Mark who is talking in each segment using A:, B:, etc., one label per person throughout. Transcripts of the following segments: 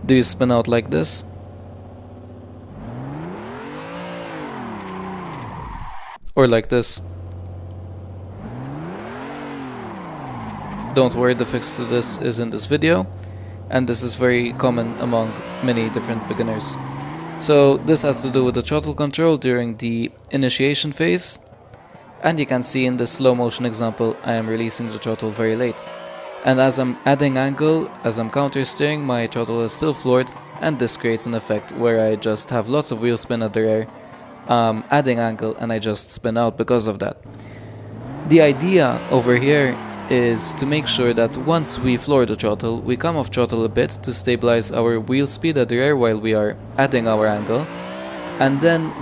A: Do you spin out like this? Or like this? Don't worry, the fix to this is in this video, and this is very common among many different beginners. So this has to do with the throttle control during the initiation phase, and you can see in this slow motion example I am releasing the throttle very late. And as I'm adding angle, as I'm counter steering, my throttle is still floored, and this creates an effect where I just have lots of wheel spin at the rear, adding angle, and I just spin out because of that. The idea over here is to make sure that once we floor the throttle, we come off throttle a bit to stabilize our wheel speed at the rear while we are adding our angle, and then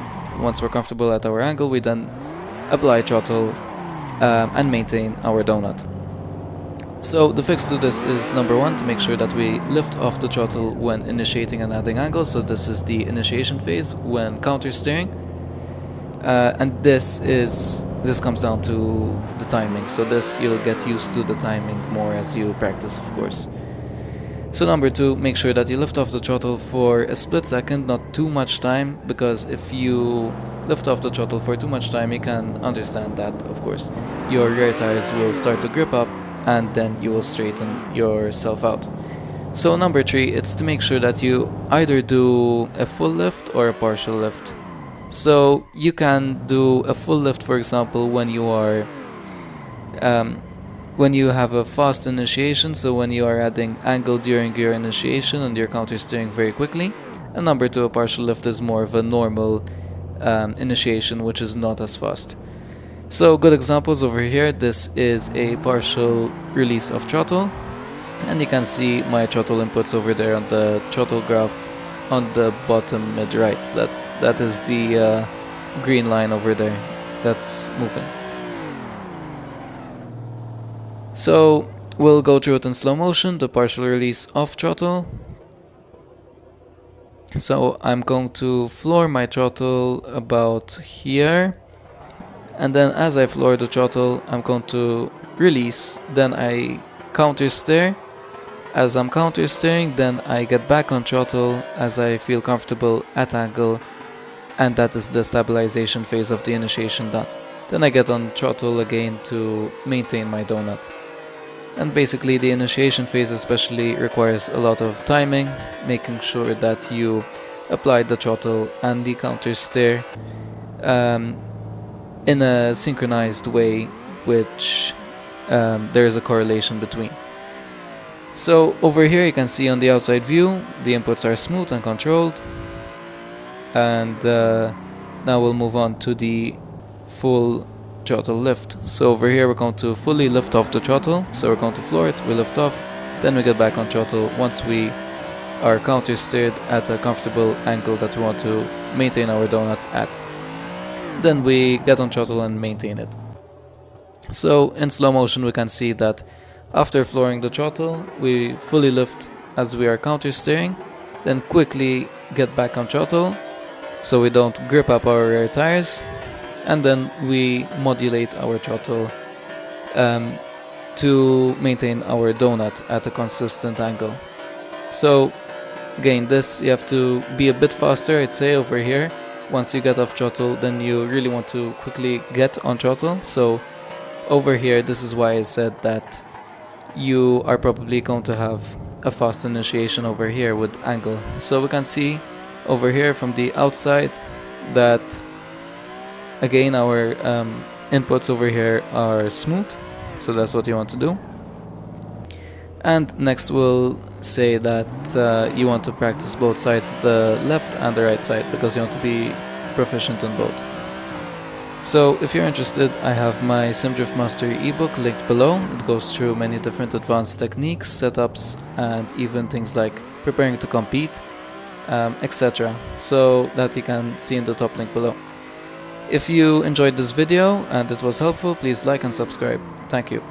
A: once we're comfortable at our angle, we then apply throttle and maintain our donut. So the fix to this is number one, to make sure that we lift off the throttle when initiating and adding angle. So this is the initiation phase when counter steering, and this comes down to the timing. So this, you'll get used to the timing more as you practice, of course. So number two, make sure that you lift off the throttle for a split second, not too much time, because if you lift off the throttle for too much time, you can understand that, of course, your rear tires will start to grip up, and then you will straighten yourself out. So number three, it's to make sure that you either do a full lift or a partial lift. So you can do a full lift, for example, when you are when you have a fast initiation, so when you are adding angle during your initiation and you're counter steering very quickly. And number two, a partial lift is more of a normal initiation, which is not as fast. So good examples over here. This is a partial release of throttle, and you can see my throttle inputs over there on the throttle graph on the bottom mid right. That is the green line over there that's moving. So we'll go through it in slow motion, the partial release of throttle. So I'm going to floor my throttle about here, and then as I floor the throttle, I'm going to release, then I counter steer. As I'm counter steering, then I get back on throttle as I feel comfortable at angle, and that is the stabilization phase of the initiation done. Then I get on throttle again to maintain my donut. And basically the initiation phase especially requires a lot of timing, making sure that you apply the throttle and the counter steer in a synchronized way, which there is a correlation between. So over here you can see on the outside view the inputs are smooth and controlled, and now we'll move on to the full throttle lift. So over here we're going to fully lift off the throttle, so we're going to floor it, we lift off, then we get back on throttle once we are counter steered at a comfortable angle that we want to maintain our donuts at. Then we get on throttle and maintain it. So in slow motion we can see that after flooring the throttle, we fully lift as we are counter steering, then quickly get back on throttle so we don't grip up our rear tires, and then we modulate our throttle to maintain our donut at a consistent angle. So again, this you have to be a bit faster, I'd say, over here. Once you get off throttle, then you really want to quickly get on throttle. So over here, this is why I said that you are probably going to have a fast initiation over here with angle. So we can see over here from the outside that again our inputs over here are smooth, so that's what you want to do. And next we'll say that you want to practice both sides, the left and the right side, because you want to be proficient in both. So if you're interested, I have my SimDrift Mastery ebook linked below. It goes through many different advanced techniques, setups, and even things like preparing to compete, etc. So that you can see in the top link below. If you enjoyed this video and it was helpful, please like and subscribe. Thank you.